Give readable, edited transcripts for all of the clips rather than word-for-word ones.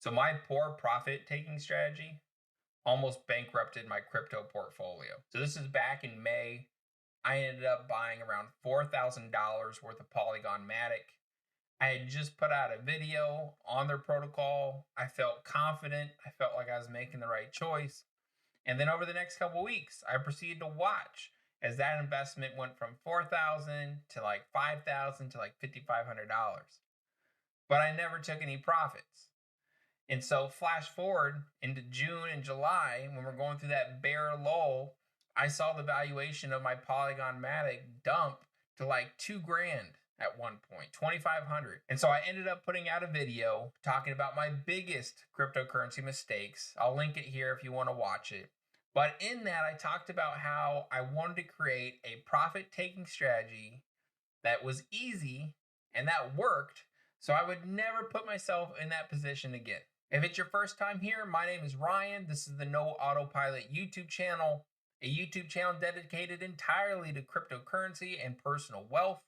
So my poor profit taking strategy almost bankrupted my crypto portfolio. So this is back in May. I ended up buying around $4,000 worth of Polygon Matic. I had just put out a video on their protocol. I felt confident. I felt like I was making the right choice. And then over the next couple weeks, I proceeded to watch as that investment went from 4,000 to like 5,000 to like $5,500. But I never took any profits. And so flash forward into June and July, when we're going through that bear lull, I saw the valuation of my Polygon Matic dump to like 2 grand at one point, 2,500. And so I ended up putting out a video talking about my biggest cryptocurrency mistakes. I'll link it here if you want to watch it. But in that, I talked about how I wanted to create a profit taking strategy that was easy and that worked, so I would never put myself in that position again. If it's your first time here, my name is Ryan. This is the No Autopilot YouTube channel, a YouTube channel dedicated entirely to cryptocurrency and personal wealth.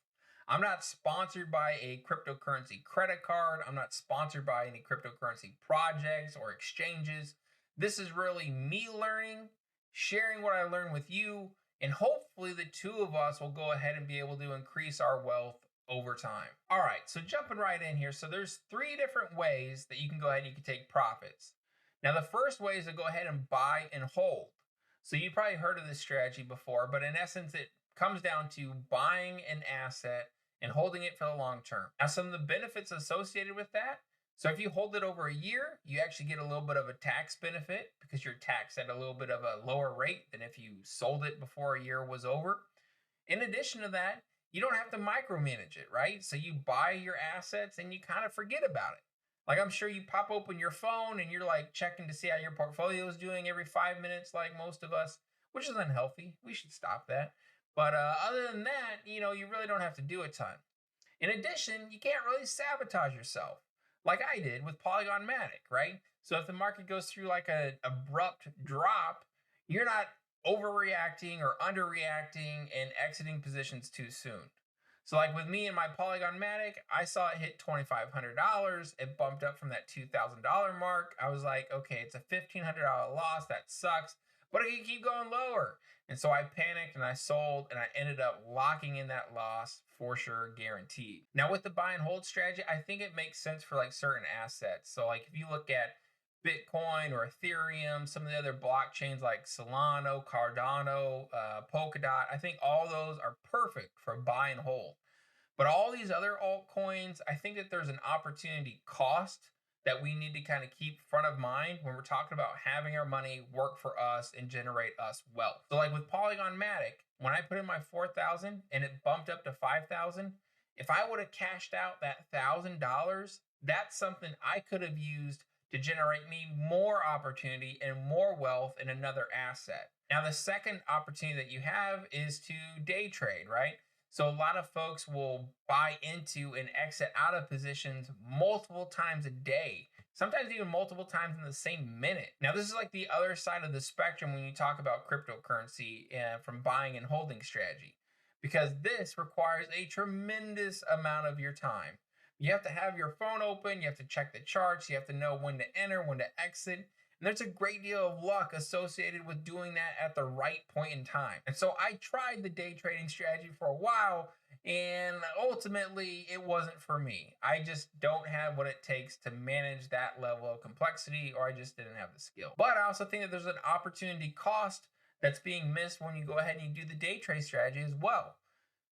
I'm not sponsored by a cryptocurrency credit card. I'm not sponsored by any cryptocurrency projects or exchanges. This is really me learning, sharing what I learned with you, and hopefully the two of us will go ahead and be able to increase our wealth over time. All right, so jumping right in here. So there's 3 different ways that you can go ahead and you can take profits. Now, the first way is to go ahead and buy and hold. So you've probably heard of this strategy before, but in essence, it comes down to buying an asset and holding it for the long term. Now, some of the benefits associated with that. So if you hold it over a year, you actually get a little bit of a tax benefit because you're taxed at a little bit of a lower rate than if you sold it before a year was over. In addition to that, you don't have to micromanage it, right? So you buy your assets and you kind of forget about it. Like I'm sure you pop open your phone and you're like checking to see how your portfolio is doing every 5 minutes, like most of us, which is unhealthy. We should stop that. But other than that, you really don't have to do a ton. In addition, you can't really sabotage yourself like I did with Polygon Matic, right? So if the market goes through like an abrupt drop, you're not overreacting or underreacting and exiting positions too soon. So like with me and my Polygon Matic, I saw it hit $2,500. It bumped up from that $2,000 mark. I was like, okay, it's a $1,500 loss. That sucks, but it can keep going lower. And so I panicked and I sold and I ended up locking in that loss for sure, guaranteed. Now with the buy and hold strategy, I think it makes sense for like certain assets. So like if you look at Bitcoin or Ethereum, some of the other blockchains like Solana, Cardano, Polkadot, I think all those are perfect for buy and hold. But all these other altcoins, I think that there's an opportunity cost that we need to kind of keep front of mind when we're talking about having our money work for us and generate us wealth. So like with Polygon Matic, when I put in my 4,000 and it bumped up to 5,000, if I would have cashed out that $1,000, that's something I could have used to generate me more opportunity and more wealth in another asset. Now, the second opportunity that you have is to day trade, right? So a lot of folks will buy into and exit out of positions multiple times a day, sometimes even multiple times in the same minute. Now, this is like the other side of the spectrum when you talk about cryptocurrency from buying and holding strategy, because this requires a tremendous amount of your time. You have to have your phone open, you have to check the charts, you have to know when to enter, when to exit. And there's a great deal of luck associated with doing that at the right point in time. And so I tried the day trading strategy for a while, and ultimately it wasn't for me. I just don't have what it takes to manage that level of complexity, or I just didn't have the skill. But I also think that there's an opportunity cost that's being missed when you go ahead and you do the day trade strategy as well.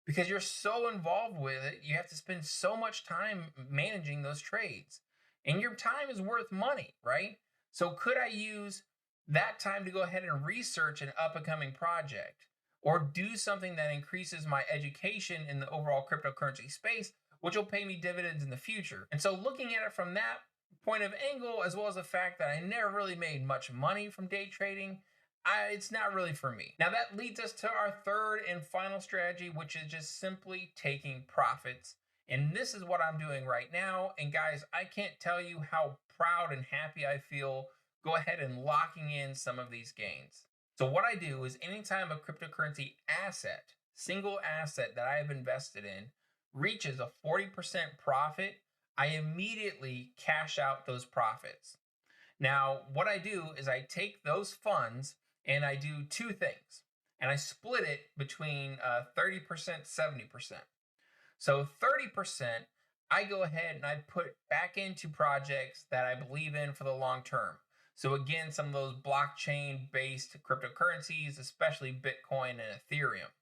Because you're so involved with it, you have to spend so much time managing those trades. And your time is worth money, right? So could I use that time to go ahead and research an up-and-coming project or do something that increases my education in the overall cryptocurrency space, which will pay me dividends in the future? And so looking at it from that point of angle, as well as the fact that I never really made much money from day trading, it's not really for me. Now that leads us to our third and final strategy, which is just simply taking profits. And this is what I'm doing right now. And guys, I can't tell you how proud and happy I feel go ahead and locking in some of these gains. So what I do is anytime a cryptocurrency asset, single asset that I have invested in reaches a 40% profit, I immediately cash out those profits. Now, what I do is I take those funds and I do two things, and I split it between 30%, 70%. So 30%, I go ahead and I put back into projects that I believe in for the long term. So again, some of those blockchain based cryptocurrencies, especially Bitcoin and Ethereum.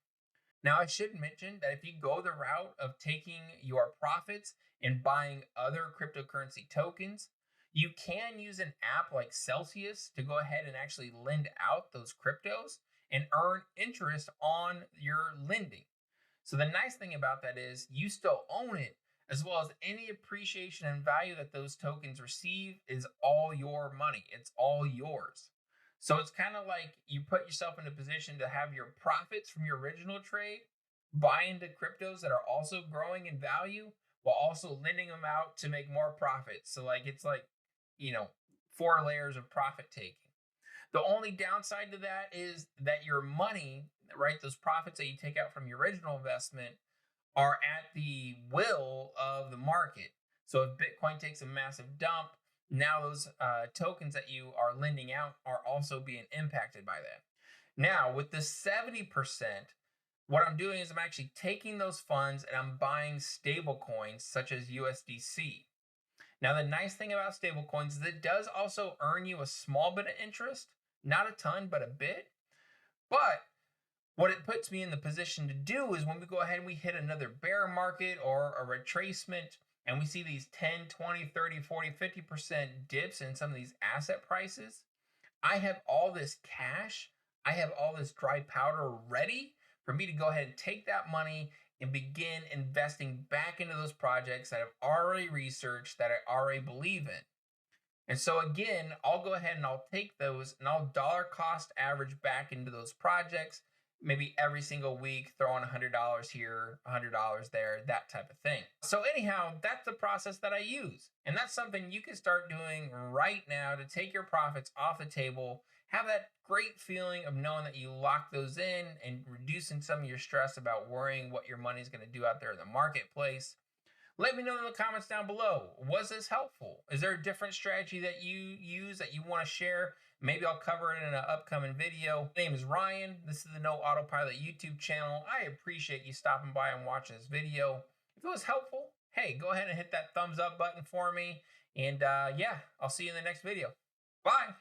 Now, I should mention that if you go the route of taking your profits and buying other cryptocurrency tokens, you can use an app like Celsius to go ahead and actually lend out those cryptos and earn interest on your lending. So the nice thing about that is you still own it, as well as any appreciation and value that those tokens receive is all your money. It's all yours. So it's kind of like you put yourself in a position to have your profits from your original trade buy into cryptos that are also growing in value while also lending them out to make more profits. So like it's like, you know, four layers of profit taking. The only downside to that is that your money, right, those profits that you take out from your original investment are at the will of the market. So if Bitcoin takes a massive dump, now those tokens that you are lending out are also being impacted by that. Now, with the 70%, what I'm doing is I'm actually taking those funds and I'm buying stable coins such as USDC. Now, the nice thing about stablecoins is it does also earn you a small bit of interest, not a ton, but a bit. But what it puts me in the position to do is when we go ahead and we hit another bear market or a retracement and we see these 10, 20, 30, 40, 50% dips in some of these asset prices, I have all this cash, I have all this dry powder ready for me to go ahead and take that money and begin investing back into those projects that I've already researched, that I already believe in. And so again, I'll go ahead and I'll take those and I'll dollar cost average back into those projects, maybe every single week, throwing $100 here, $100 there, that type of thing. So anyhow, that's the process that I use. And that's something you can start doing right now to take your profits off the table, have that great feeling of knowing that you lock those in and reducing some of your stress about worrying what your money is going to do out there in the marketplace. Let me know in the comments down below. Was this helpful? Is there a different strategy that you use that you want to share? Maybe I'll cover it in an upcoming video. My name is Ryan. This is the No Autopilot YouTube channel. I appreciate you stopping by and watching this video. If it was helpful, hey, go ahead and hit that thumbs up button for me. And yeah, I'll see you in the next video. Bye.